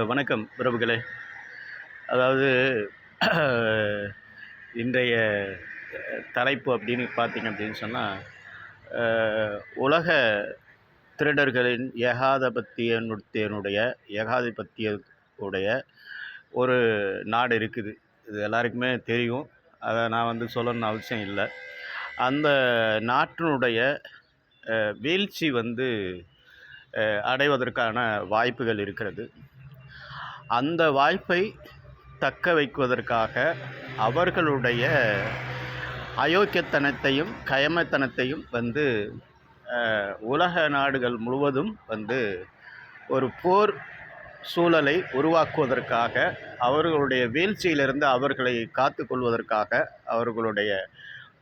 வணக்கம் உறவுகளே. அதாவது இன்றைய தலைப்பு அப்படின்னு பார்த்தீங்க அப்படின்னு சொன்னால், உலக திருடர்களின் ஏகாதிபத்தியனுடைய ஒரு நாடு இருக்குது. இது எல்லாருக்குமே தெரியும். அதை நான் சொல்லணும்னு அவசியம் இல்லை. அந்த நாட்டினுடைய வீழ்ச்சி அடைவதற்கான வாய்ப்புகள் இருக்கிறது. அந்த வாய்ப்பை தக்க வைக்குவதற்காக அவர்களுடைய அயோக்கியத்தனத்தையும் கயமைத்தனத்தையும் உலக நாடுகள் முழுவதும் ஒரு போர் சூழலை உருவாக்குவதற்காக, அவர்களுடைய வீழ்ச்சியிலிருந்து அவர்களை காத்து கொள்வதற்காக, அவர்களுடைய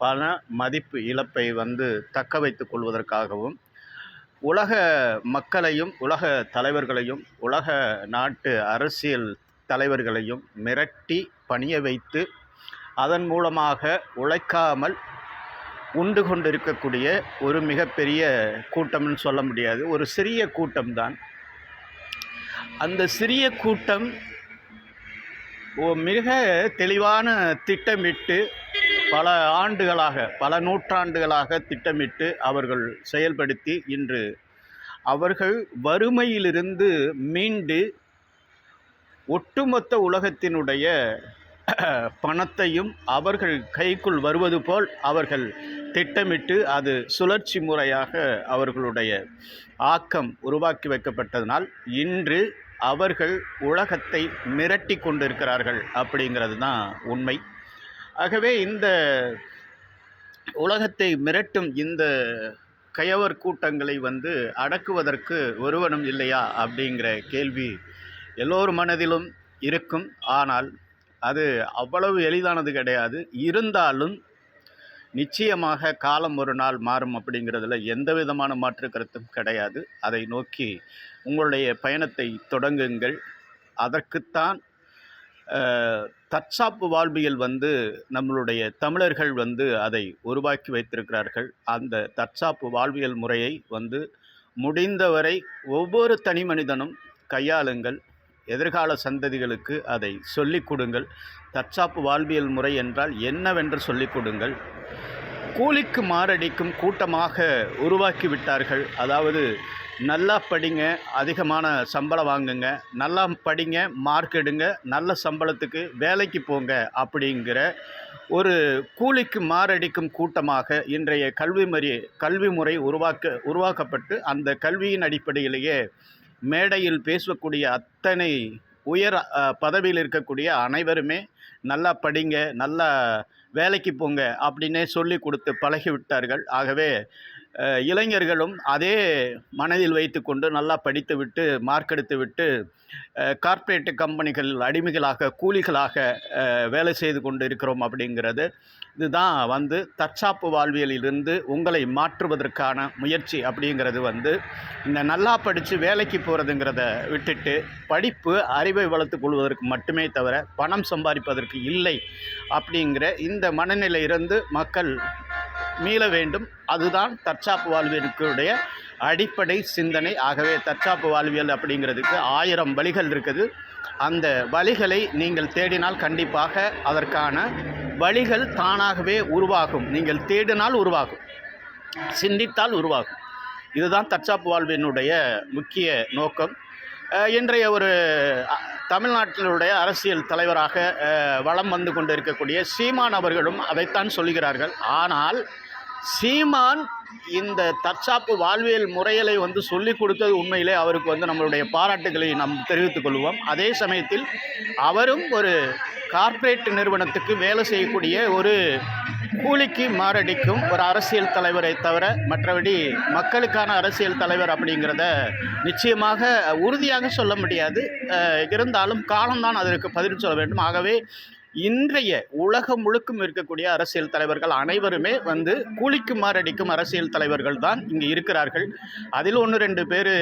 பண மதிப்பு இழப்பை தக்க வைத்து கொள்வதற்காகவும், உலக மக்களையும் உலக தலைவர்களையும் உலக நாட்டு அரசியல் தலைவர்களையும் மிரட்டி பணிய வைத்து, அதன் மூலமாக உழைக்காமல் உண்டு கொண்டிருக்கக்கூடிய ஒரு மிகப்பெரிய கூட்டம்னு சொல்ல முடியாது, ஒரு சிறிய கூட்டம்தான். அந்த சிறிய கூட்டம் மிக தெளிவான திட்டமிட்டு பல நூற்றாண்டுகளாக திட்டமிட்டு அவர்கள் செயல்படுத்தி, இன்று அவர்கள் வறுமையிலிருந்து மீண்டு ஒட்டுமொத்த உலகத்தினுடைய பணத்தையும் அவர்கள் கைக்குள் வருவது போல் அவர்கள் திட்டமிட்டு, அது சுழற்சி முறையாக அவர்களுடைய ஆக்கம் உருவாக்கி வைக்கப்பட்டதனால் இன்று அவர்கள் உலகத்தை மிரட்டி கொண்டிருக்கிறார்கள் அப்படிங்கிறது தான் உண்மை. ஆகவே இந்த உலகத்தை மிரட்டும் இந்த கயவர் கூட்டங்களை அடக்குவதற்கு ஒருவனும் இல்லையா அப்படிங்கிற கேள்வி எல்லோர் மனதிலும் இருக்கும். ஆனால் அது அவ்வளவு எளிதானது கிடையாது. இருந்தாலும் நிச்சயமாக காலம் ஒரு நாள் மாறும் அப்படிங்கிறதுல எந்த விதமான மாற்று கருத்தும் கிடையாது. அதை நோக்கி உங்களுடைய பயணத்தை தொடங்குங்கள். அதற்குத்தான் தற்சாப்பு வாழ்வியல் நம்மளுடைய தமிழர்கள் அதை உருவாக்கி வைத்திருக்கிறார்கள். அந்த தற்சாப்பு வாழ்வியல் முறையை முடிந்தவரை ஒவ்வொரு தனி மனிதனும் கையாளுங்கள். எதிர்கால சந்ததிகளுக்கு அதை சொல்லிக் கொடுங்கள். தற்சாப்பு வாழ்வியல் முறை என்றால் என்னவென்று சொல்லிக் கொடுங்கள். கூலிக்கு மாரடிக்கும் கூட்டமாக உருவாக்கி விட்டார்கள். அதாவது நல்லா படிங்க, அதிகமான சம்பளம் வாங்குங்க, நல்லா படிங்க, மார்க் எடுங்க, நல்ல சம்பளத்துக்கு வேலைக்கு போங்க அப்படிங்கிற ஒரு கூலிக்கு மாரடிக்கும் கூட்டமாக இன்றைய கல்வி முறை உருவாக்கப்பட்டு, அந்த கல்வியின் அடிப்படையிலேயே மேடையில் பேசக்கூடிய அத்தனை உயர் பதவியில் இருக்கக்கூடிய அனைவருமே நல்லா படிங்க, நல்லா வேலைக்கு போங்க அப்படின்னே சொல்லி கொடுத்து பழகிவிட்டார்கள். ஆகவே இளைஞர்களும் அதே மனதில் வைத்து கொண்டு நல்லா படித்து விட்டு மார்க் எடுத்து விட்டு கார்ப்பரேட் கம்பெனிகள் அடிமைகளாக கூலிகளாக வேலை செய்து கொண்டு இருக்கிறோம் அப்படிங்கிறது. இதுதான் தற்சாப்பு வாழ்வியலிலிருந்து உங்களை மாற்றுவதற்கான முயற்சி அப்படிங்கிறது. இந்த நல்லா படித்து வேலைக்கு போகிறதுங்கிறத விட்டுட்டு, படிப்பு அறிவை வளர்த்து கொள்வதற்கு மட்டுமே தவிர பணம் சம்பாதிப்பதற்கு இல்லை அப்படிங்கிற இந்த மனநிலையிலிருந்து மக்கள் மீள வேண்டும். அதுதான் தற்சாப்பு வாழ்வியலுடைய அடிப்படை சிந்தனை. ஆகவே தற்சாப்பு வாழ்வியல் அப்படிங்கிறதுக்கு 1000 வழிகள் இருக்குது. அந்த வழிகளை நீங்கள் தேடினால் கண்டிப்பாக அதற்கான வழிகள் தானாகவே உருவாகும். நீங்கள் தேடினால் உருவாகும், சிந்தித்தால் உருவாகும். இதுதான் தற்சாப்பு வாழ்வினுடைய முக்கிய நோக்கம். இன்றைய ஒரு தமிழ்நாட்டினுடைய அரசியல் தலைவராக வலம் வந்து கொண்டு இருக்கக்கூடிய சீமான் அவர்களும் அதைத்தான் சொல்கிறார்கள். ஆனால் சீமான் இந்த தற்சாப்பு வாழ்வியல் முறைகளை சொல்லிக் கொடுத்தது உண்மையிலே அவருக்கு நம்மளுடைய பாராட்டுகளை நாம் தெரிவித்துக் கொள்வோம். அதே சமயத்தில் அவரும் ஒரு கார்ப்பரேட் நிறுவனத்துக்கு வேலை செய்யக்கூடிய ஒரு கூலிக்கு மாரடிக்கும் ஒரு அரசியல் தலைவரை தவிர மற்றபடி மக்களுக்கான அரசியல் தலைவர் அப்படிங்கிறத நிச்சயமாக உறுதியாக சொல்ல முடியாது. இருந்தாலும் காலம்தான் அதற்கு பதில் சொல்ல வேண்டும். ஆகவே இன்றைய உலகம் முழுக்கும் இருக்கக்கூடிய அரசியல் தலைவர்கள் அனைவருமே கூலிக்கு மாரடிக்கும் அரசியல் தலைவர்கள் தான் இங்கே இருக்கிறார்கள். அதில் 1-2 பேர்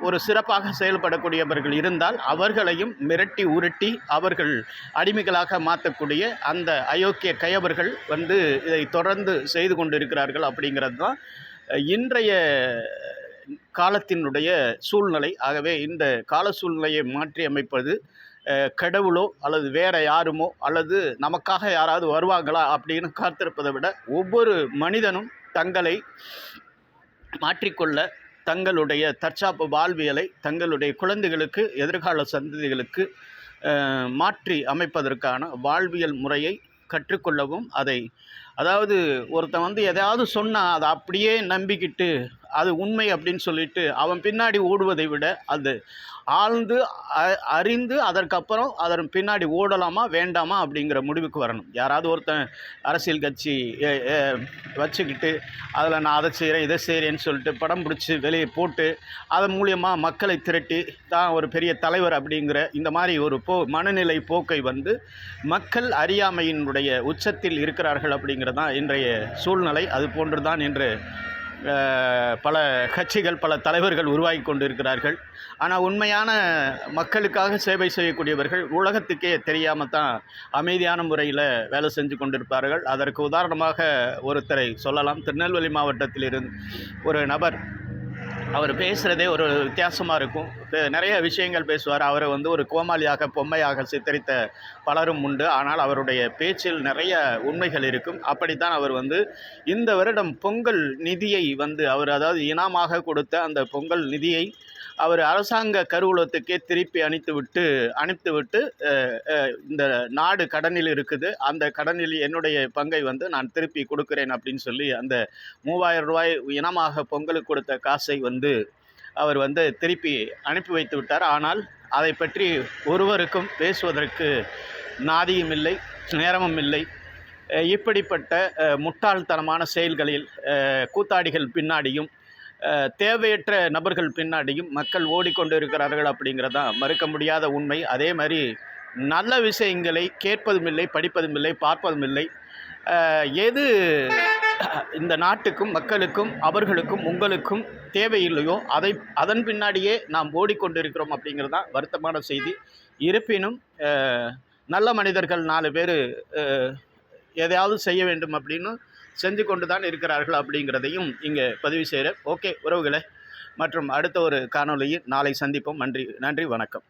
ஒரு சிறப்பாக செயல்படக்கூடியவர்கள் இருந்தால் அவர்களையும் மிரட்டி உருட்டி அவர்கள் அடிமைகளாக மாற்றக்கூடிய அந்த அயோக்கிய கயவர்கள் இதை தொடர்ந்து செய்து கொண்டு இருக்கிறார்கள் அப்படிங்கிறது தான் இன்றைய காலத்தினுடைய சூழ்நிலை. ஆகவே இந்த கால சூழ்நிலையை மாற்றி அமைப்பது கடவுளோ அல்லது வேற யாருமோ அல்லது நமக்காக யாராவது வருவாங்களா அப்படின்னு காத்திருப்பதை விட ஒவ்வொரு மனிதனும் தங்களை மாற்றிக்கொள்ள தங்களுடைய தற்சாப்பு வாழ்வியலை தங்களுடைய குழந்தைகளுக்கு எதிர்கால சந்ததிகளுக்கு மாற்றி அமைப்பதற்கான வாழ்வியல் முறையை கற்றுக்கொள்ளவும் அதாவது ஒருத்தன் வந்து எதையாவது சொன்னால் அதை அப்படியே நம்பிக்கிட்டு அது உண்மை அப்படின்னு சொல்லிட்டு அவன் பின்னாடி ஓடுவதை விட அது ஆழ்ந்து அறிந்து அதற்கப்புறம் அதன் பின்னாடி ஓடலாமா வேண்டாமா அப்படிங்கிற முடிவுக்கு வரணும். யாராவது ஒருத்தன் அரசியல் கட்சி வச்சுக்கிட்டு அதில் நான் அதை செய்கிறேன் இதை செய்கிறேன்னு சொல்லிட்டு படம் பிடிச்சி வெளியே போட்டு அதன் மூலியமாக மக்களை திரட்டி தான் ஒரு பெரிய தலைவர் அப்படிங்கிற இந்த மாதிரி ஒரு மனநிலை போக்கை வந்து மக்கள் அறியாமையினுடைய உச்சத்தில் இருக்கிறார்கள் அப்படிங்கிறது தான் இன்றைய சூழ்நிலை. அது போன்று தான் இன்று பல கட்சிகள் பல தலைவர்கள் உருவாகி கொண்டிருக்கிறார்கள். ஆனால் உண்மையான மக்களுக்காக சேவை செய்யக்கூடியவர்கள் உலகத்துக்கே தெரியாமல் தான் அமைதியான முறையில் வேலை செஞ்சு கொண்டிருப்பார்கள். அதற்கு உதாரணமாக ஒருத்தரை சொல்லலாம். திருநெல்வேலி மாவட்டத்திலிருந்து ஒரு நபர், அவர் பேசுகிறதே ஒரு வித்தியாசமாக இருக்கும். நிறைய விஷயங்கள் பேசுவார். அவரை வந்து ஒரு கோமாளியாக பொம்மையாக சித்தரித்த பலரும் உண்டு. ஆனால் அவருடைய பேச்சில் நிறைய உண்மைகள் இருக்கும். அப்படித்தான் அவர் வந்து இந்த வருடம் பொங்கல் நிதியை வந்து அவர் அதாவது இனாமாக கொடுத்த அந்த பொங்கல் நிதியை அவர் அரசாங்க கருவூலத்துக்கே திருப்பி அனுப்பிவிட்டு இந்த நாடு கடனில் இருக்குது, அந்த கடனில் என்னுடைய பங்கை வந்து நான் திருப்பி கொடுக்குறேன் அப்படின்னு சொல்லி அந்த 3000 ரூபாய் இனமாக பொங்கலுக்கு கொடுத்த காசை வந்து அவர் வந்து திருப்பி அனுப்பி வைத்து விட்டார். ஆனால் அதை பற்றி ஒருவருக்கும் பேசுவதற்கு நாதியும் இல்லை, நேரமும் இல்லை. இப்படிப்பட்ட முட்டாள்தனமான செயல்களில் கூத்தாடிகள் பின்னாடியும் தேவையற்ற நபர்கள் பின்னாடியும் மக்கள் ஓடிக்கொண்டு இருக்கிறார்கள் அப்படிங்கிறதான் மறுக்க முடியாத உண்மை. அதே மாதிரி நல்ல விஷயங்களை கேட்பதும் இல்லை, படிப்பதும் இல்லை, பார்ப்பதும் இல்லை. எது இந்த நாட்டுக்கும் மக்களுக்கும் அவர்களுக்கும் உங்களுக்கும் தேவையில்லையோ அதன் பின்னாடியே நாம் ஓடிக்கொண்டிருக்கிறோம் அப்படிங்கிறது தான் வருத்தமான செய்தி. இருப்பினும் நல்ல மனிதர்கள் 4 பேர் எதையாவது செய்ய வேண்டும் அப்படின்னு செஞ்சு கொண்டு தான் இருக்கிறார்கள் அப்படிங்கிறதையும் இங்கே பதிவு செய்கிறேன். ஓகே உறவுகளே, மற்றும் அடுத்த ஒரு காணொளியில் நாளை சந்திப்போம். நன்றி, வணக்கம்.